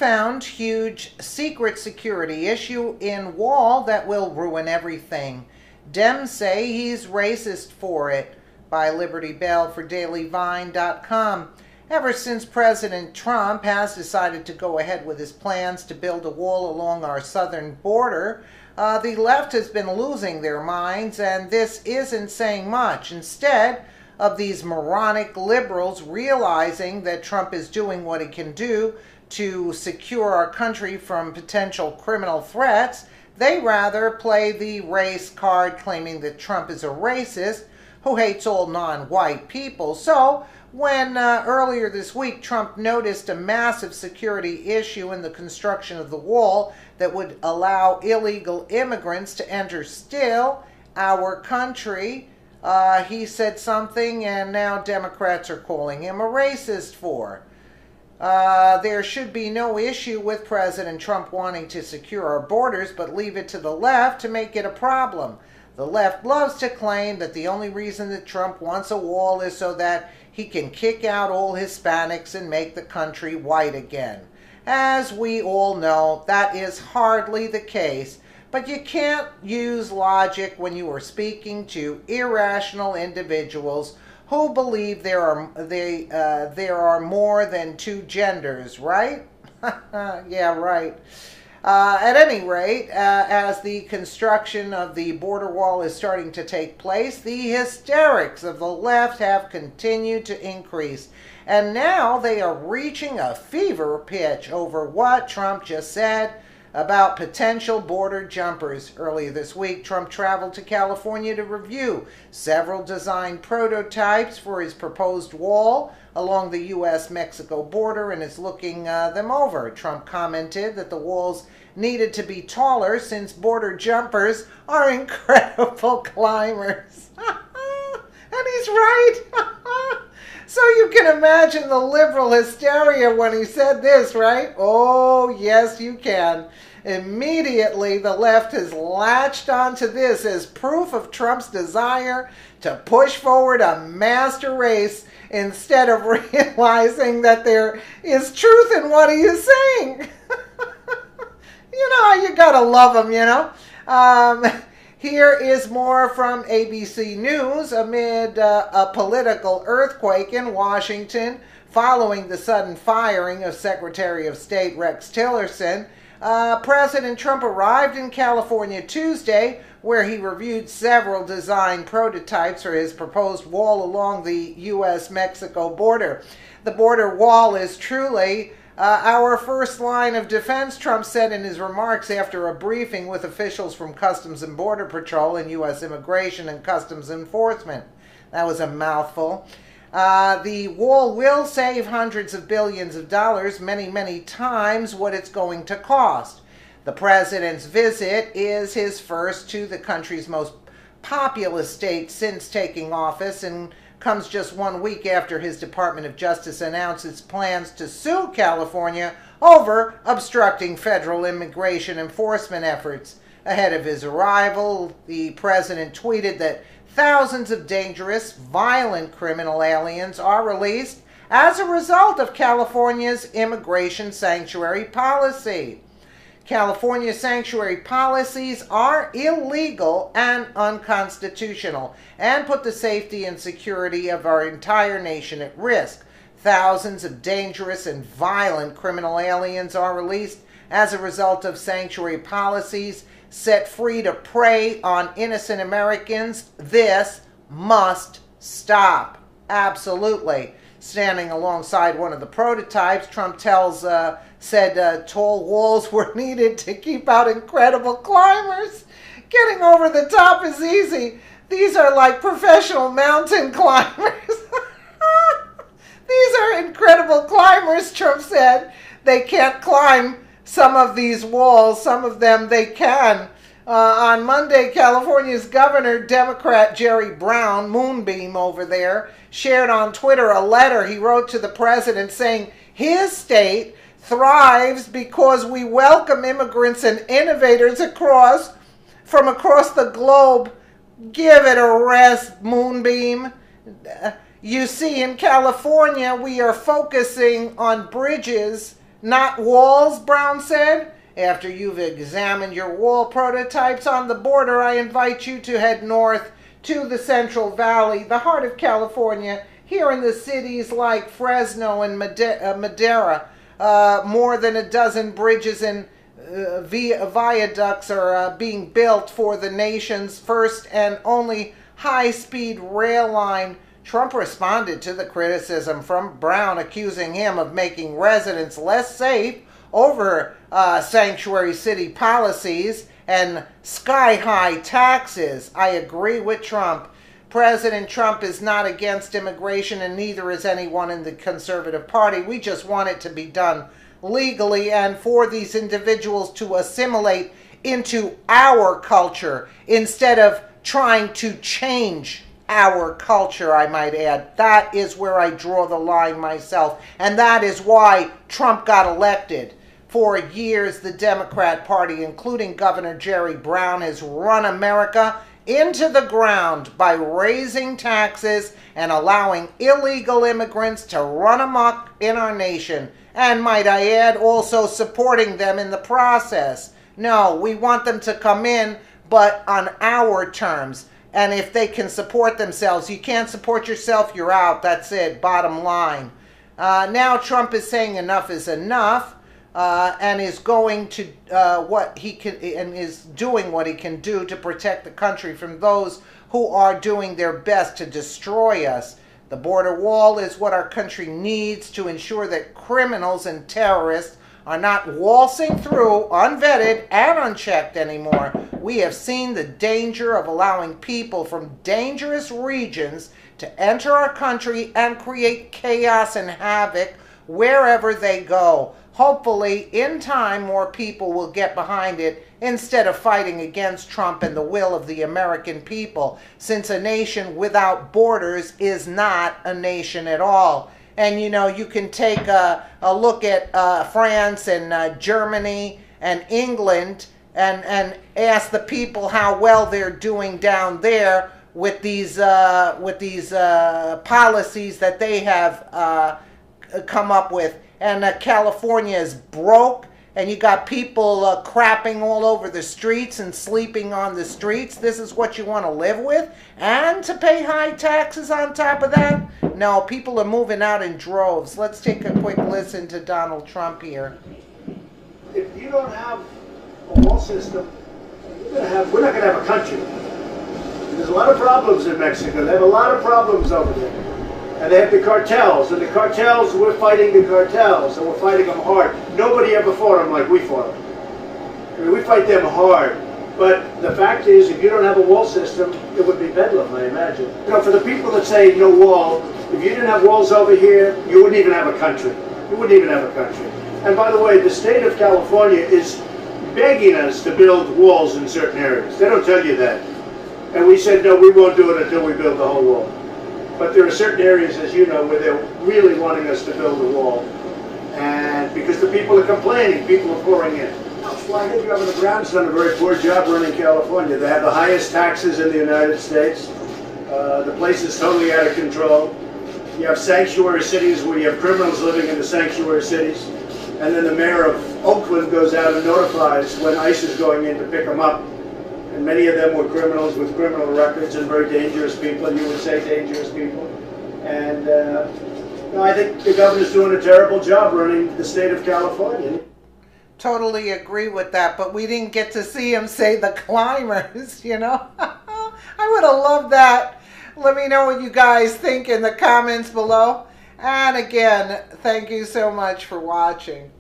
found huge secret security issue in wall that will ruin everything. Dems say he's racist for it. By Liberty Bell for DailyVine.com. Ever since President Trump has decided to go ahead with his plans to build a wall along our southern border, the left has been losing their minds, and this isn't saying much. Instead of these moronic liberals realizing that Trump is doing what he can do to secure our country from potential criminal threats, they rather play the race card, claiming that Trump is a racist who hates all non-white people. So, when earlier this week Trump noticed a massive security issue in the construction of the wall that would allow illegal immigrants to enter still our country, he said something, and now Democrats are calling him a racist for. There should be no issue with President Trump wanting to secure our borders, but leave it to the left to make it a problem. The left loves to claim that the only reason that Trump wants a wall is so that he can kick out all Hispanics and make the country white again. As we all know, that is hardly the case, but you can't use logic when you are speaking to irrational individuals who believe there are more than two genders, right? Yeah, right. At any rate, as the construction of the border wall is starting to take place, the hysterics of the left have continued to increase. And now they are reaching a fever pitch over what Trump just said about potential border jumpers. Earlier this week, Trump traveled to California to review several design prototypes for his proposed wall along the U.S.-Mexico border and is looking them over. Trump commented that the walls needed to be taller since border jumpers are incredible climbers. And he's right. So you can imagine the liberal hysteria when he said this, right? Oh, yes, you can. Immediately, the left has latched onto this as proof of Trump's desire to push forward a master race instead of realizing that there is truth in what he is saying. You know, you gotta love him, you know. Here is more from ABC News. Amid a political earthquake in Washington following the sudden firing of Secretary of State Rex Tillerson, President Trump arrived in California Tuesday, where he reviewed several design prototypes for his proposed wall along the U.S.-Mexico border. The border wall is truly our first line of defense, Trump said in his remarks after a briefing with officials from Customs and Border Patrol and U.S. Immigration and Customs Enforcement. That was a mouthful. The wall will save hundreds of billions of dollars, many, many times what it's going to cost. The president's visit is his first to the country's most populous state since taking office and comes just 1 week after his Department of Justice announced its plans to sue California over obstructing federal immigration enforcement efforts. Ahead of his arrival, the president tweeted that thousands of dangerous, violent criminal aliens are released as a result of California's immigration sanctuary policy. California sanctuary policies are illegal and unconstitutional and put the safety and security of our entire nation at risk. Thousands of dangerous and violent criminal aliens are released as a result of sanctuary policies set free to prey on innocent Americans. This must stop. Absolutely. Standing alongside one of the prototypes, Trump said tall walls were needed to keep out incredible climbers. Getting over the top is easy. These are like professional mountain climbers. These are incredible climbers, Trump said. They can't climb some of these walls. Some of them they can. On Monday, California's governor, Democrat Jerry Brown, Moonbeam over there, shared on Twitter a letter he wrote to the president saying his state thrives because we welcome immigrants and innovators from across the globe. Give it a rest, Moonbeam. You see, in California, we are focusing on bridges not walls, Brown said. After you've examined your wall prototypes on the border, I invite you to head north to the Central Valley, the heart of California. Here in the cities like Fresno and Madera, more than a dozen bridges and viaducts are being built for the nation's first and only high-speed rail line. Trump responded to the criticism from Brown, accusing him of making residents less safe over sanctuary city policies and sky-high taxes. I agree with Trump. President Trump is not against immigration, and neither is anyone in the Conservative Party. We just want it to be done legally and for these individuals to assimilate into our culture instead of trying to change our culture, I might add. That is where I draw the line myself, and that is why Trump got elected. For years, the Democrat Party, including Governor Jerry Brown, has run America into the ground by raising taxes and allowing illegal immigrants to run amok in our nation. And might I add, also supporting them in the process. No, we want them to come in, but on our terms. And if they can support themselves, you can't support yourself, you're out. That's it, bottom line. Now Trump is saying enough is enough. And is going to what he can and is doing what he can do to protect the country from those who are doing their best to destroy us. The border wall is what our country needs to ensure that criminals and terrorists are not waltzing through unvetted and unchecked anymore. We have seen the danger of allowing people from dangerous regions to enter our country and create chaos and havoc wherever they go. Hopefully, in time, more people will get behind it instead of fighting against Trump and the will of the American people, since a nation without borders is not a nation at all. And, you know, you can take a look at France and Germany and England and ask the people how well they're doing down there with these policies that they have come up with. And California is broke, and you got people crapping all over the streets and sleeping on the streets. This is what you want to live with? And to pay high taxes on top of that? No, people are moving out in droves. Let's take a quick listen to Donald Trump here. If you don't have a wall system, we're not going to have a country. There's a lot of problems in Mexico. They have a lot of problems over there. And they have the cartels, and the cartels, we're fighting the cartels, and we're fighting them hard. Nobody ever fought them like we fought them. I mean, we fight them hard. But the fact is, if you don't have a wall system, it would be bedlam, I imagine. You know, for the people that say no wall, if you didn't have walls over here, you wouldn't even have a country. You wouldn't even have a country. And by the way, the state of California is begging us to build walls in certain areas. They don't tell you that. And we said, no, we won't do it until we build the whole wall. But there are certain areas, as you know, where they're really wanting us to build a wall. And because the people are complaining, people are pouring in. Well, I think Governor Brown's done a very poor job running California. They have the highest taxes in the United States. The place is totally out of control. You have sanctuary cities where you have criminals living in the sanctuary cities. And then the mayor of Oakland goes out and notifies when ICE is going in to pick them up. And many of them were criminals with criminal records and very dangerous people, you would say dangerous people. And you know, I think the governor's doing a terrible job running the state of California. Totally agree with that, but we didn't get to see him say the climbers, you know? I would have loved that. Let me know what you guys think in the comments below. And again, thank you so much for watching.